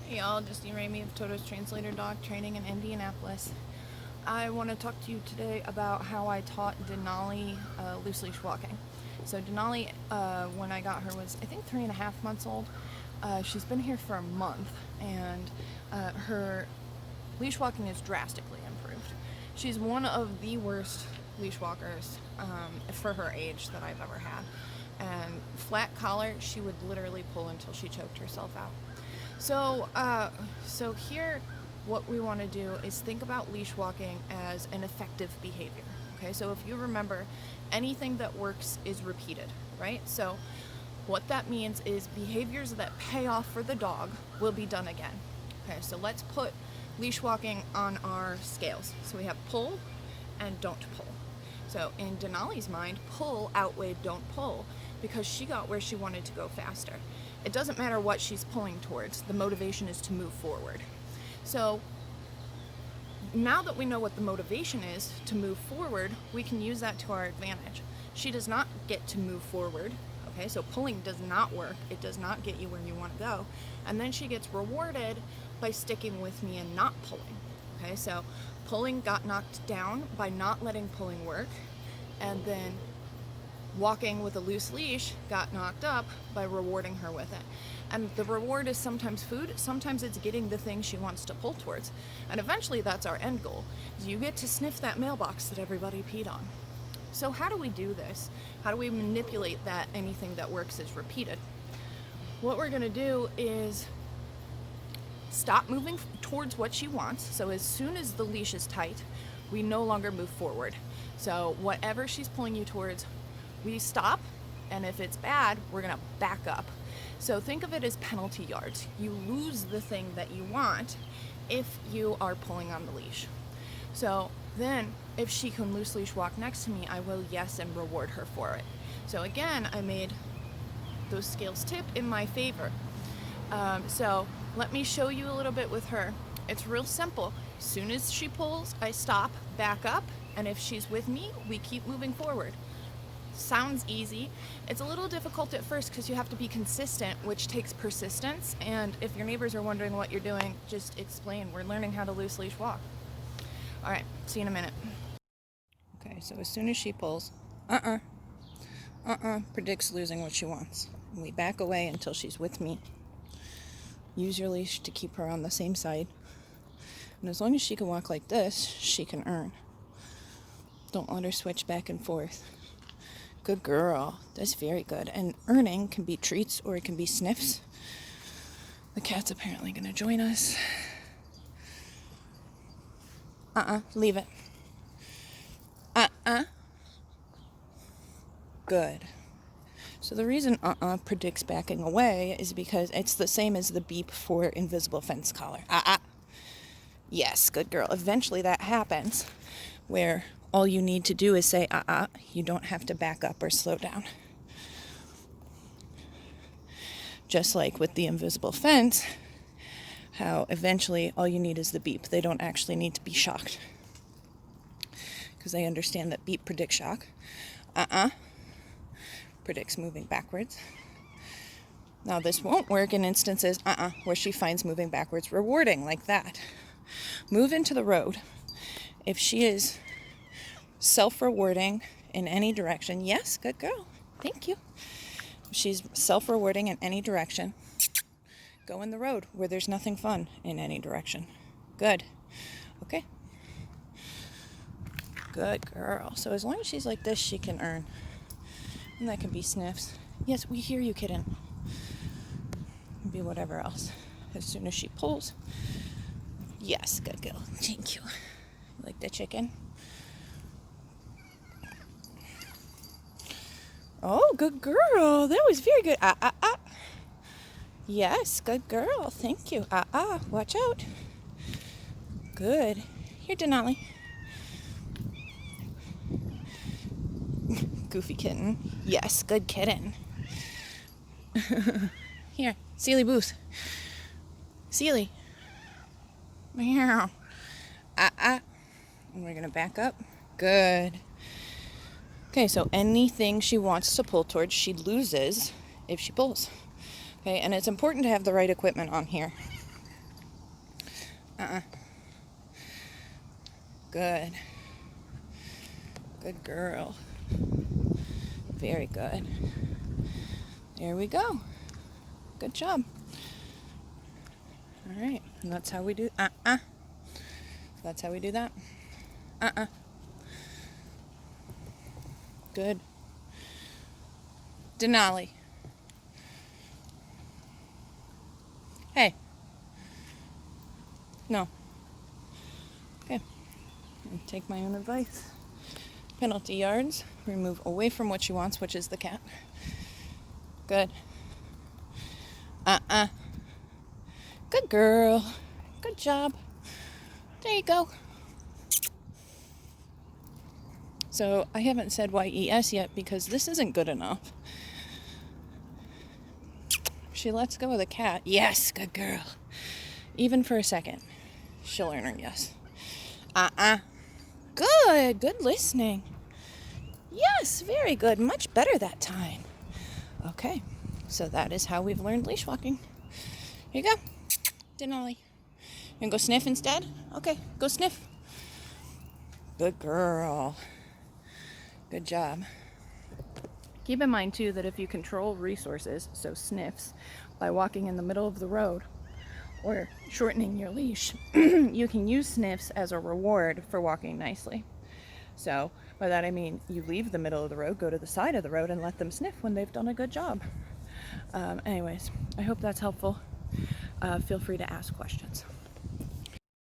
Hey y'all, Justine Ramey of Toto's Translator Dog Training in Indianapolis. I want to talk to you today about how I taught Denali loose leash walking. So Denali, when I got her, was I think 3.5 months old. She's been here for a month, and her leash walking is drastically improved. She's one of the worst leash walkers for her age that I've ever had. And flat collar, she would literally pull until she choked herself out. So here, what we want to do is think about leash walking as an effective behavior. Okay, so if you remember, anything that works is repeated, right? So what that means is behaviors that pay off for the dog will be done again. Okay, so let's put leash walking on our scales. So we have pull and don't pull. So in Denali's mind, pull outweighed don't pull because she got where she wanted to go faster. It doesn't matter what she's pulling towards. The motivation is to move forward. So now that we know what the motivation is to move forward, we can use that to our advantage. She does not get to move forward. Okay, so pulling does not work. It does not get you where you want to go. And then she gets rewarded by sticking with me and not pulling. Okay, so pulling got knocked down by not letting pulling work, and then walking with a loose leash got knocked up by rewarding her with it. And the reward is sometimes food, sometimes it's getting the thing she wants to pull towards. And eventually that's our end goal. You get to sniff that mailbox that everybody peed on. So how do we do this? How do we manipulate that anything that works is repeated? What we're gonna do is stop moving towards what she wants. So as soon as the leash is tight, we no longer move forward. So whatever she's pulling you towards, we stop, and if it's bad, we're gonna back up. So think of it as penalty yards. You lose the thing that you want if you are pulling on the leash. So then, if she can loose leash walk next to me, I will yes and reward her for it. So again, I made those scales tip in my favor. So let me show you a little bit with her. It's real simple. As soon as she pulls, I stop, back up, and if she's with me, we keep moving forward. Sounds easy. It's a little difficult at first because you have to be consistent, which takes persistence. And if your neighbors are wondering what you're doing, just explain. We're learning how to loose leash walk. All right, see you in a minute. Okay, so as soon as she pulls, predicts losing what she wants. And we back away until she's with me. Use your leash to keep her on the same side. And as long as she can walk like this, she can earn. Don't let her switch back and forth. Good girl. That's very good. And earning can be treats or it can be sniffs. The cat's apparently going to join us. Leave it. Good. So the reason predicts backing away is because it's the same as the beep for invisible fence collar. Yes, good girl. Eventually that happens where all you need to do is say you don't have to back up or slow down. Just like with the invisible fence, how eventually all you need is the beep. They don't actually need to be shocked because they understand that beep predicts shock. Predicts moving backwards. Now this won't work in instances where she finds moving backwards rewarding, like that. Move into the road. If she is self-rewarding in any direction, yes, good girl, thank you. If she's self-rewarding in any direction, go in the road where there's nothing fun in any direction. Good. Okay. Good girl. So as long as she's like this, she can earn. And that can be sniffs. Yes, we hear you, kitten. Be whatever else. As soon as she pulls. Yes, good girl. Thank you. You like the chicken? Oh, good girl. That was very good. Yes, good girl. Thank you. Watch out. Good. Here, Denali. Goofy kitten. Yes, good kitten. Here, Sealy Booth. Sealy. Meow. And we're gonna back up. Good. Okay, so anything she wants to pull towards, she loses if she pulls. Okay, and it's important to have the right equipment on here. Good. Good girl. Very good. There we go. Good job. All right. And that's how we do. That's how we do that. Good. Denali. Hey. No. Okay. Take my own advice. Penalty yards. Remove away from what she wants, which is the cat. Good. Good girl. Good job. There you go. So I haven't said YES yet because this isn't good enough. She lets go of the cat. Yes, good girl. Even for a second, she'll earn her yes. Good. Good listening. Yes, very good. Much better that time. Okay, so that is how we've learned leash walking. Here you go. Denali. You gonna go sniff instead? Okay, go sniff. Good girl. Good job. Keep in mind, too, that if you control resources, so sniffs, by walking in the middle of the road or shortening your leash, you can use sniffs as a reward for walking nicely. So by that I mean you leave the middle of the road, go to the side of the road, and let them sniff when they've done a good job. Anyways, I hope that's helpful. Feel free to ask questions.